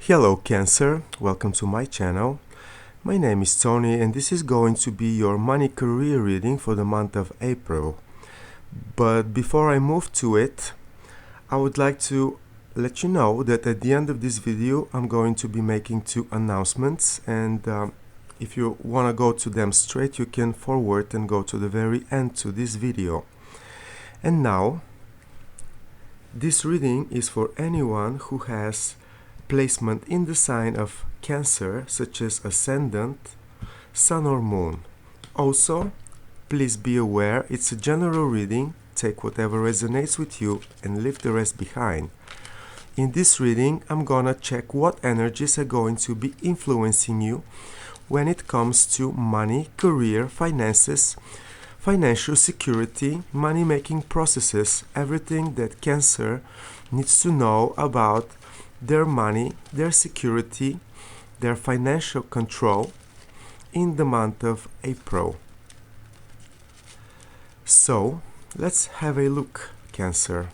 Hello Cancer, welcome to my channel. My name is Tony and this is going to be your money career reading for the month of April. But before I move to it, I would like to let you know that at the end of this video I'm going to be making two announcements, and if you want to go to them straight, you can forward and go to the very end to this video. And now, this reading is for anyone who has placement in the sign of Cancer, such as Ascendant, Sun or Moon. Also, please be aware it's a general reading. Take whatever resonates with you and leave the rest behind. In this reading, I'm gonna check what energies are going to be influencing you when it comes to money, career, finances, financial security, money-making processes, everything that Cancer needs to know about their money, their security, their financial control in the month of April. So, let's have a look, Cancer.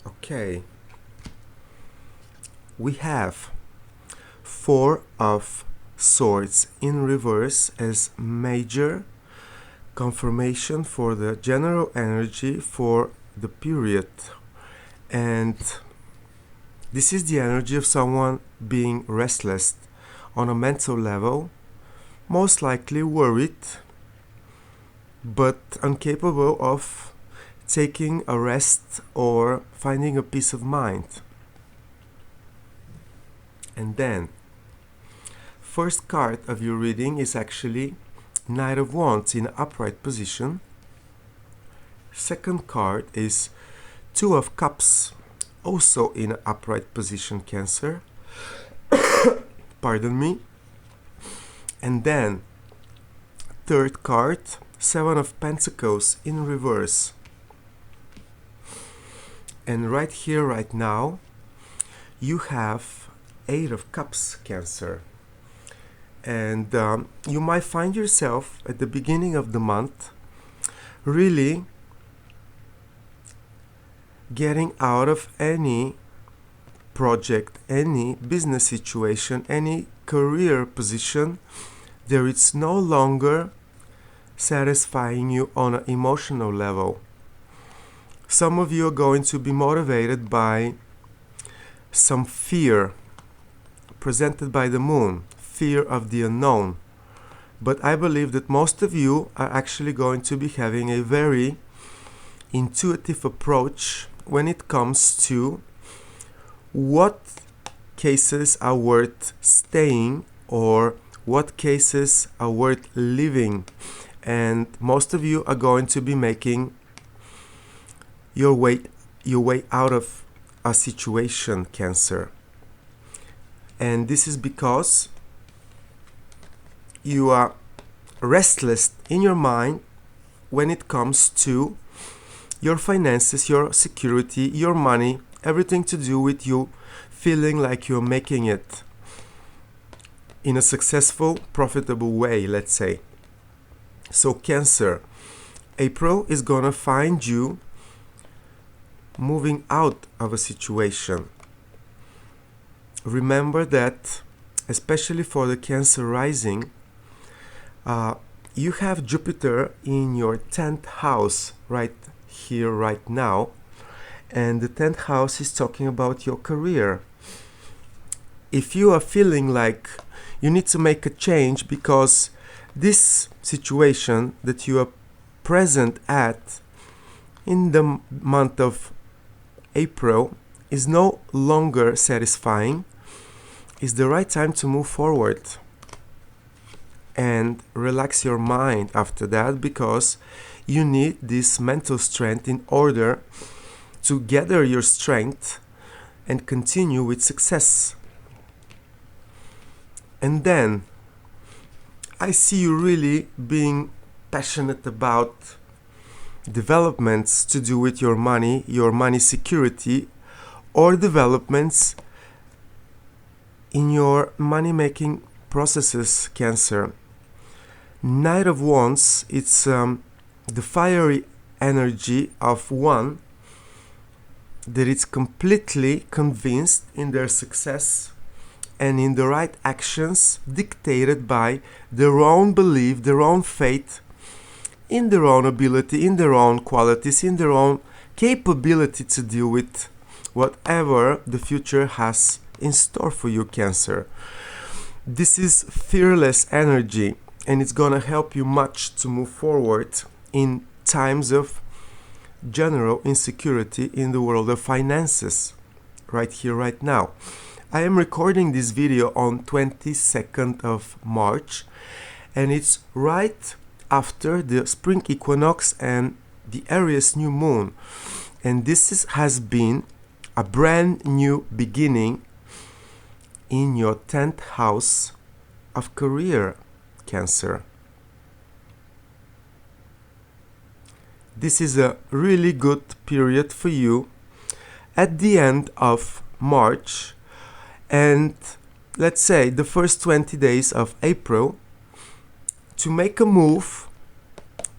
Okay. We have Four of Swords in reverse as major confirmation for the general energy for the period, and this is the energy of someone being restless on a mental level, most likely worried but incapable of taking a rest or finding a peace of mind. And then first card of your reading is actually Knight of Wands in upright position. Second card is Two of Cups, also in upright position, Cancer. Pardon me. And then third card, Seven of Pentacles in reverse. And right here, right now, you have Eight of Cups, Cancer. And you might find yourself at the beginning of the month really getting out of any project, any business situation, any career position that it's no longer satisfying you on an emotional level. Some of you are going to be motivated by some fear presented by the moon, fear of the unknown. But I believe that most of you are actually going to be having a very intuitive approach when it comes to what cases are worth staying or what cases are worth living. And most of you are going to be making your way out of a situation, Cancer. And this is because you are restless in your mind when it comes to your finances, your security, your money, everything to do with you feeling like you're making it in a successful, profitable way, let's say. So Cancer, April is gonna find you moving out of a situation. Remember that, especially for the Cancer rising, you have Jupiter in your 10th house right here, right now. And the 10th house is talking about your career. If you are feeling like you need to make a change because this situation that you are present at in the month of April is no longer satisfying, it's the right time to move forward and relax your mind after that, because you need this mental strength in order to gather your strength and continue with success. And then I see you really being passionate about developments to do with your money security, or developments in your money-making processes, Cancer. Knight of Wands, it's the fiery energy of one that is completely convinced in their success and in the right actions dictated by their own belief, their own faith in their own ability, in their own qualities, in their own capability to deal with whatever the future has in store for you, Cancer. This is fearless energy, and it's gonna help you much to move forward in times of general insecurity in the world of finances, right here, right now. I am recording this video on 22nd of March, and it's right after the spring equinox and the Aries new moon. And has been a brand new beginning in your 10th house of career, Cancer. This is a really good period for you at the end of March and let's say the first 20 days of April to make a move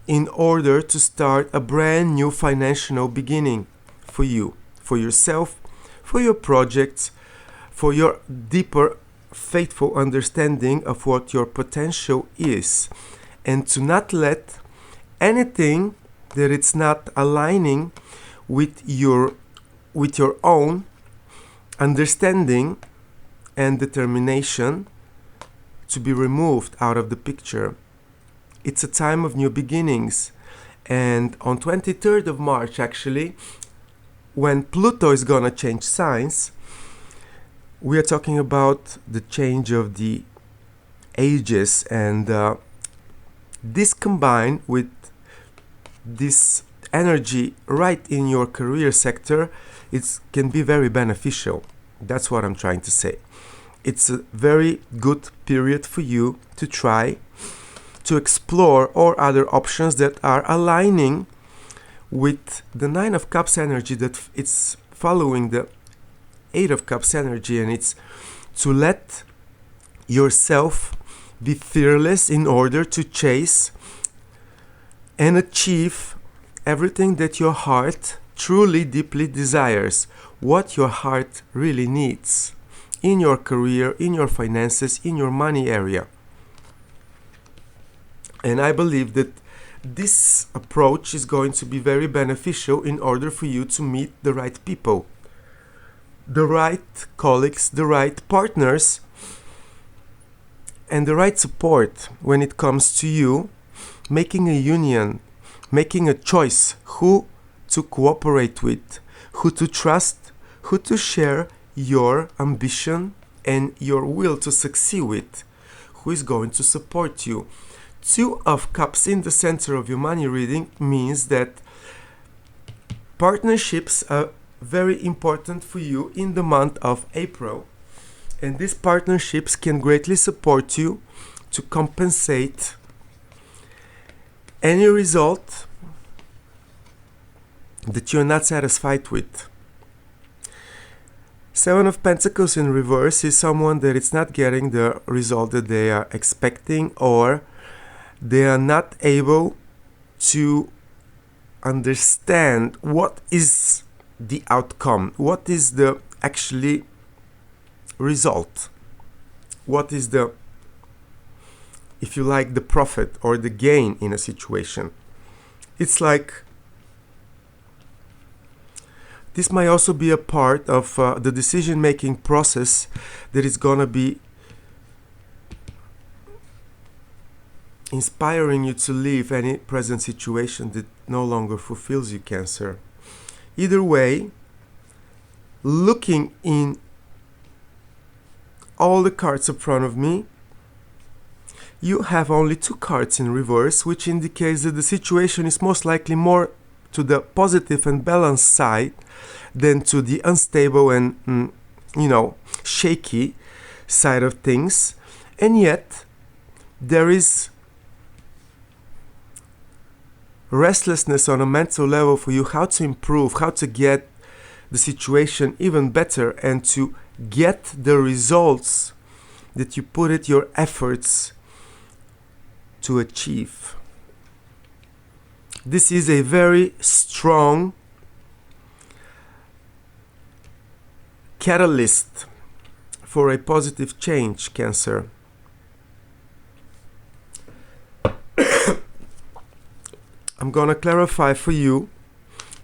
in order to start a brand new financial beginning for you, for yourself, for your projects, for your deeper faithful understanding of what your potential is, and to not let anything that it's not aligning with your own understanding and determination to be removed out of the picture. It's a time of new beginnings, and on 23rd of March actually, when Pluto is gonna change signs, we are talking about the change of the ages, and this combined with this energy right in your career sector, it can be very beneficial. That's what I'm trying to say. It's a very good period for you to try to explore all other options that are aligning with the Nine of Cups energy, that it's following the Eight of Cups energy, and it's to let yourself be fearless in order to chase and achieve everything that your heart truly deeply desires, what your heart really needs in your career, in your finances, in your money area. And I believe that this approach is going to be very beneficial in order for you to meet the right people, the right colleagues, the right partners, and the right support when it comes to you making a union, making a choice who to cooperate with, who to trust, who to share your ambition and your will to succeed with, who is going to support you. Two of Cups in the center of your money reading means that partnerships are very important for you in the month of April, and these partnerships can greatly support you to compensate any result that you're not satisfied with. Seven of Pentacles in reverse is someone that is not getting the result that they are expecting, or they are not able to understand what is the outcome, what is the actually result, what is the, if you like, the profit or the gain in a situation. It's like this might also be a part of the decision-making process that is gonna be inspiring you to leave any present situation that no longer fulfills you, Cancer. Either way, looking in all the cards in front of me, you have only two cards in reverse, which indicates that the situation is most likely more to the positive and balanced side than to the unstable and, shaky side of things. And yet, there is restlessness on a mental level for you, how to improve, how to get the situation even better, and to get the results that you put it your efforts to achieve. This is a very strong catalyst for a positive change, Cancer. I'm gonna clarify for you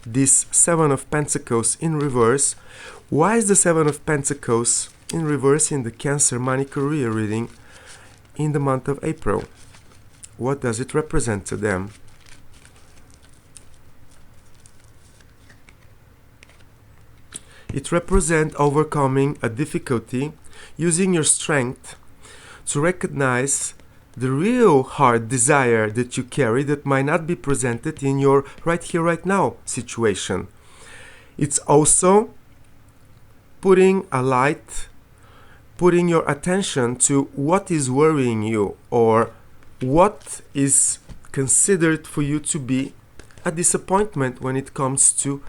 this Seven of Pentacles in reverse. Why is the Seven of Pentacles in reverse in the Cancer money career reading in the month of April? What does it represent to them? It represents overcoming a difficulty, using your strength to recognize the real hard desire that you carry that might not be presented in your right here, right now situation. It's also putting a light, putting your attention to what is worrying you or what is considered for you to be a disappointment when it comes to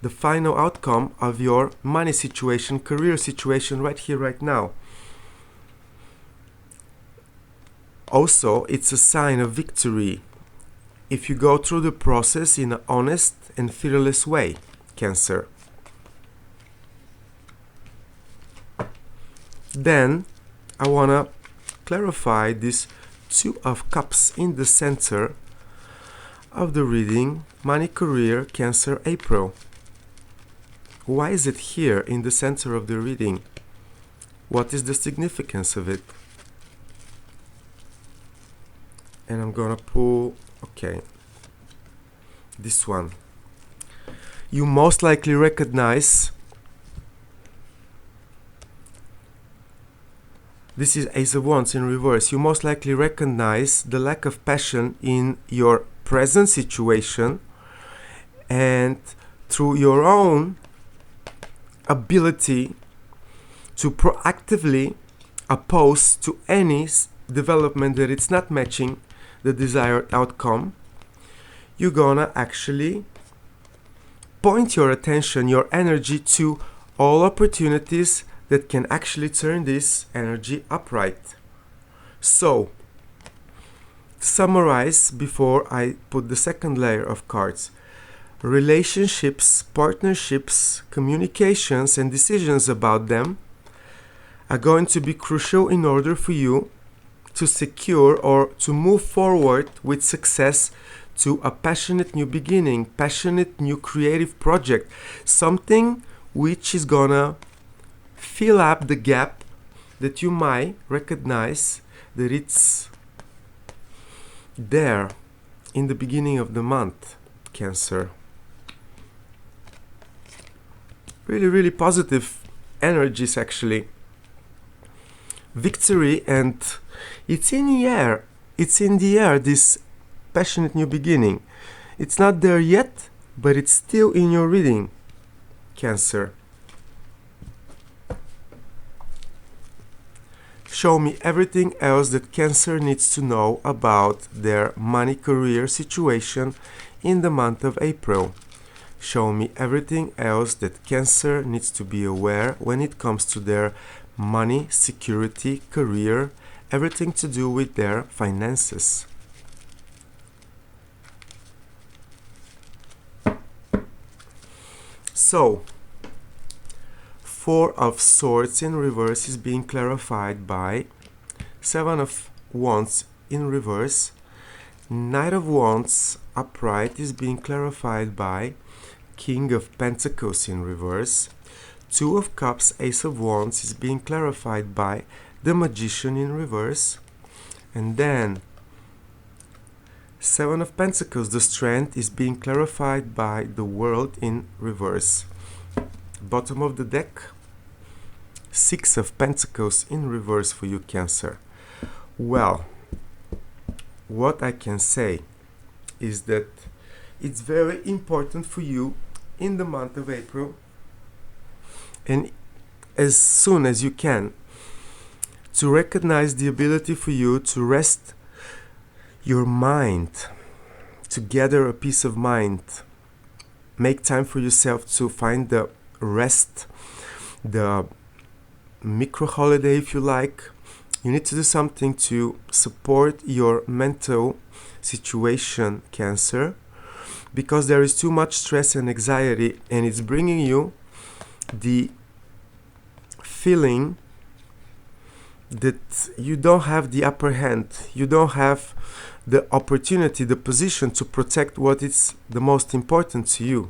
the final outcome of your money situation, career situation right here, right now. Also, it's a sign of victory if you go through the process in an honest and fearless way, Cancer. Then, I want to clarify this Two of Cups in the center of the reading, money, career, Cancer, April. Why is it here in the center of the reading? What is the significance of it? And I'm gonna pull, okay, this one. You most likely recognize, this is Ace of Wands in reverse, you most likely recognize the lack of passion in your present situation, and through your own ability to proactively oppose to any development that it's not matching the desired outcome, you're gonna actually point your attention, your energy to all opportunities that can actually turn this energy upright. So, to summarize before I put the second layer of cards, relationships, partnerships, communications, and decisions about them are going to be crucial in order for you to secure or to move forward with success to a passionate new beginning, passionate new creative project, something which is gonna fill up the gap that you might recognize that it's there in the beginning of the month, Cancer. Really, really positive energies actually. Victory, and it's in the air. It's in the air, this passionate new beginning. It's not there yet, but it's still in your reading, Cancer. Show me everything else that Cancer needs to know about their money career situation in the month of April. Show me everything else that Cancer needs to be aware when it comes to their money, security, career, everything to do with their finances. So, Four of Swords in reverse is being clarified by Seven of Wands in reverse. Knight of Wands upright is being clarified by King of Pentacles in reverse. Two of Cups, Ace of Wands is being clarified by the Magician in reverse. And then Seven of Pentacles, the Strength, is being clarified by the World in reverse. Bottom of the deck, Six of Pentacles in reverse for you, Cancer. Well, what I can say is that it's very important for you in the month of April, and as soon as you can, to recognize the ability for you to rest your mind, to gather a peace of mind, make time for yourself to find the rest, the micro holiday if you like. You need to do something to support your mental situation, Cancer, because there is too much stress and anxiety, and it's bringing you the feeling that you don't have the upper hand, you don't have the opportunity, the position to protect what is the most important to you.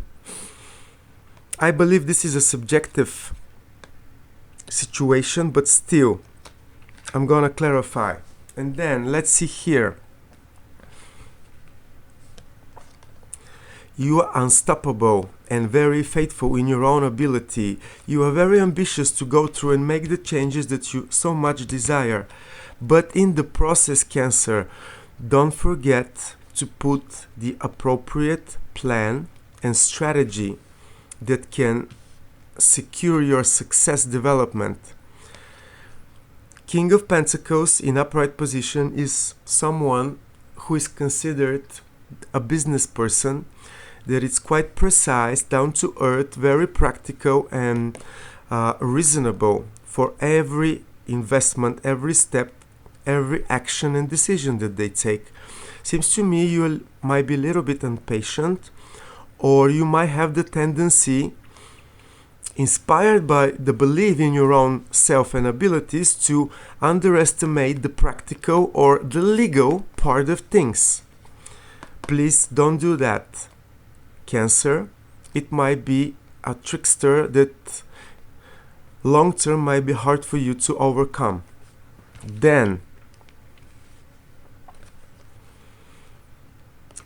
I believe this is a subjective situation, but still, I'm gonna clarify. And then let's see here. You are unstoppable and very faithful in your own ability. You are very ambitious to go through and make the changes that you so much desire. But in the process, Cancer, don't forget to put the appropriate plan and strategy that can secure your success development. King of Pentacles in upright position is someone who is considered a business person, that is quite precise, down to earth, very practical and reasonable for every investment, every step, every action and decision that they take. Seems to me you might be a little bit impatient, or you might have the tendency, inspired by the belief in your own self and abilities, to underestimate the practical or the legal part of things. Please don't do that, Cancer. It might be a trickster that long term might be hard for you to overcome. Then,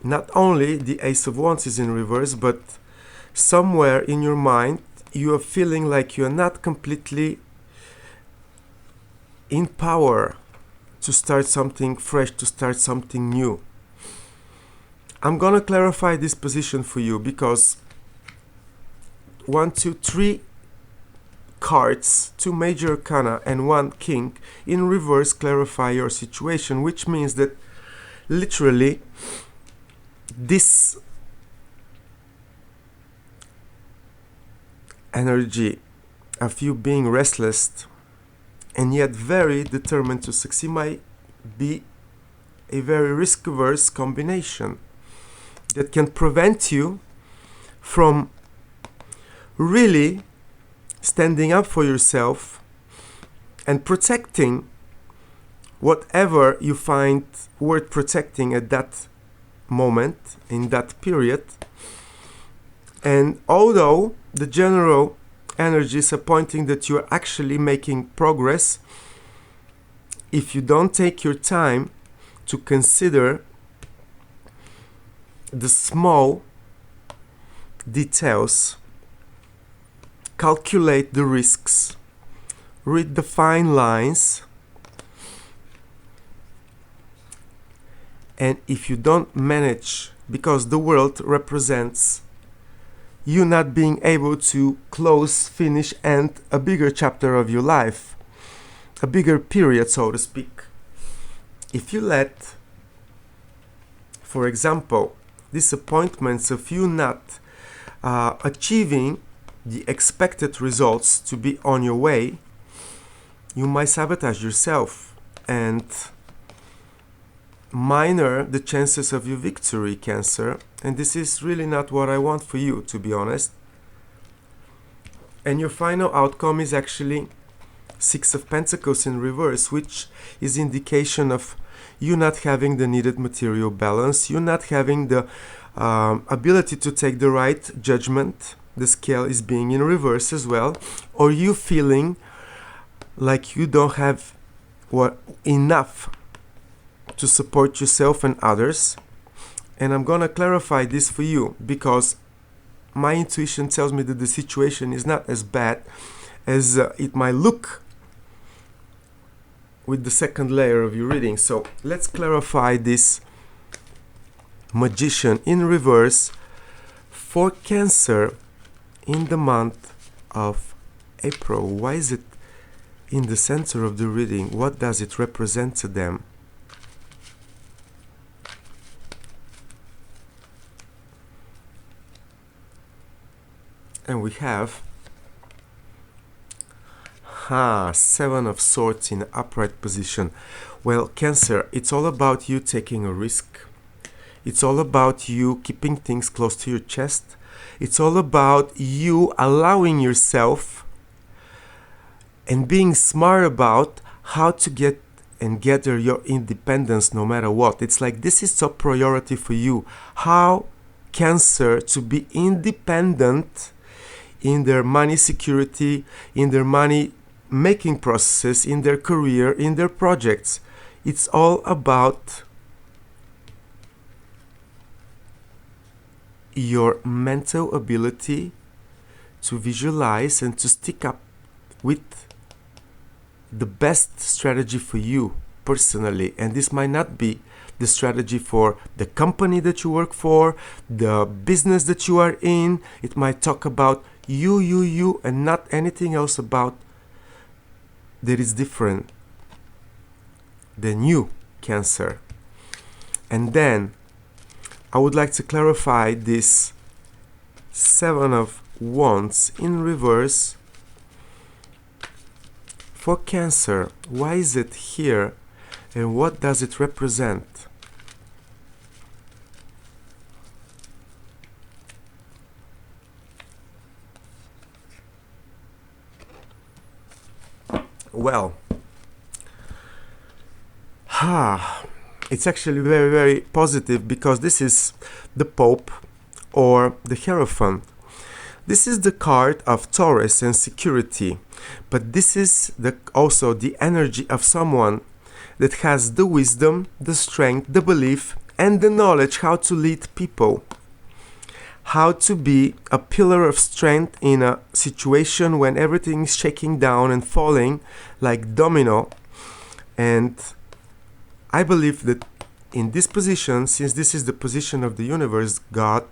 not only the Ace of Wands is in reverse, but somewhere in your mind you are feeling like you are not completely in power to start something fresh, to start something new. I'm gonna clarify this position for you because 1, 2, 3 cards, 2 major arcana and 1 king in reverse clarify your situation, which means that literally this energy of you being restless and yet very determined to succeed might be a very risk-averse combination that can prevent you from really standing up for yourself and protecting whatever you find worth protecting at that moment, in that period. And although the general energies are pointing that you are actually making progress, if you don't take your time to consider the small details, calculate the risks, read the fine lines, and if you don't manage, because the world represents you not being able to close, finish, end a bigger chapter of your life, a bigger period, so to speak. If you let, for example, disappointments of you not achieving the expected results to be on your way, you might sabotage yourself and minor the chances of your victory, Cancer. And this is really not what I want for you, to be honest. And your final outcome is actually 6 of Pentacles in reverse, which is indication of you not having the needed material balance, you not having the ability to take the right judgment. The scale is being in reverse as well, or you feeling like you don't have enough to support yourself and others. And I'm gonna clarify this for you because my intuition tells me that the situation is not as bad as it might look with the second layer of your reading. So let's clarify this Magician in reverse for Cancer in the month of April. Why is it in the center of the reading? What does it represent to them? And we have 7 of Swords in upright position. Well, Cancer, it's all about you taking a risk. It's all about you keeping things close to your chest. It's all about you allowing yourself and being smart about how to get and gather your independence no matter what. It's like this is top priority for you. How Cancer to be independent in their money security, in their money making processes, in their career, in their projects. It's all about your mental ability to visualize and to stick up with the best strategy for you personally. And this might not be the strategy for the company that you work for, the business that you are in. It might talk about you, and not anything else about that is different than you, Cancer. And then I would like to clarify this Seven of Wands in reverse for Cancer. Why is it here and what does it represent? Well, it's actually very, very positive because this is the Pope or the Hierophant. This is the card of Taurus and security, but this is also the energy of someone that has the wisdom, the strength, the belief, and the knowledge how to lead people. How to be a pillar of strength in a situation when everything is shaking down and falling like domino. And I believe that in this position, since this is the position of the universe, God,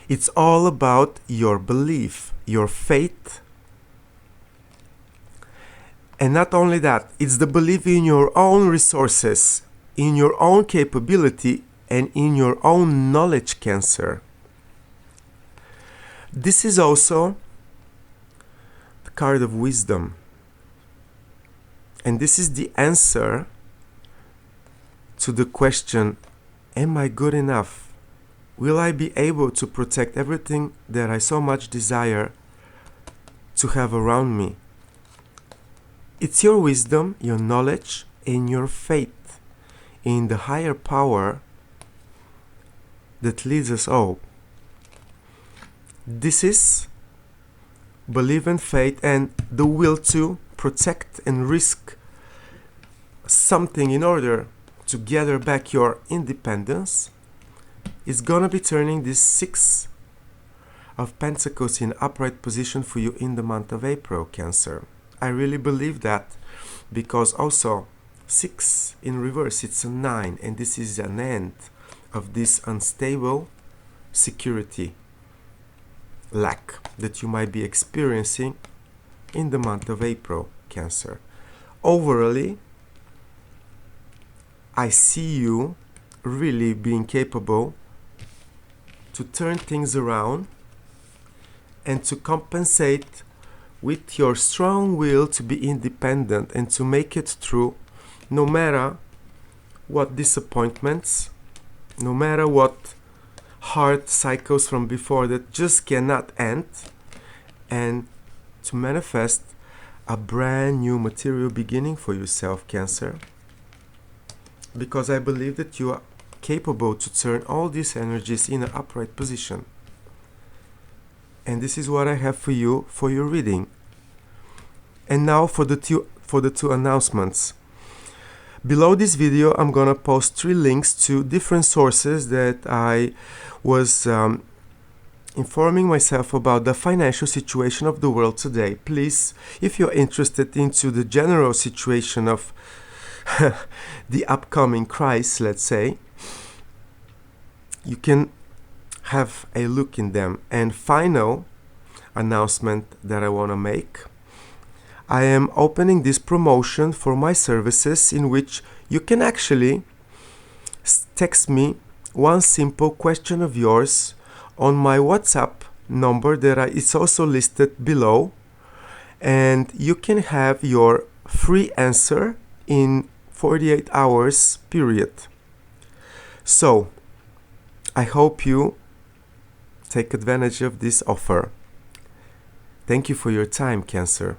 it's all about your belief, your faith. And not only that, it's the belief in your own resources, in your own capability, and in your own knowledge, Cancer. This is also the card of wisdom. And this is the answer to the question, am I good enough? Will I be able to protect everything that I so much desire to have around me? It's your wisdom, your knowledge, and your faith in the higher power that leads us all. This is belief and faith and the will to protect and risk something in order to gather back your independence. Is gonna be turning this Six of Pentacles in upright position for you in the month of April, Cancer. I really believe that because also 6 in reverse, it's a 9, and this is an end of this unstable security lack that you might be experiencing in the month of April, Cancer. Overall, I see you really being capable to turn things around and to compensate with your strong will to be independent and to make it through no matter what disappointments, no matter what hard cycles from before that just cannot end, and to manifest a brand new material beginning for yourself, Cancer. Because I believe that you are capable to turn all these energies in an upright position. And this is what I have for you for your reading. And now for the two announcements. Below this video, I'm gonna post 3 links to different sources that I was informing myself about the financial situation of the world today. Please, if you're interested into the general situation of the upcoming crisis, let's say, you can have a look in them. And final announcement that I want to make, I am opening this promotion for my services in which you can actually text me one simple question of yours on my WhatsApp number that is also listed below, and you can have your free answer in 48 hours period. So I hope you take advantage of this offer. Thank you for your time, Cancer.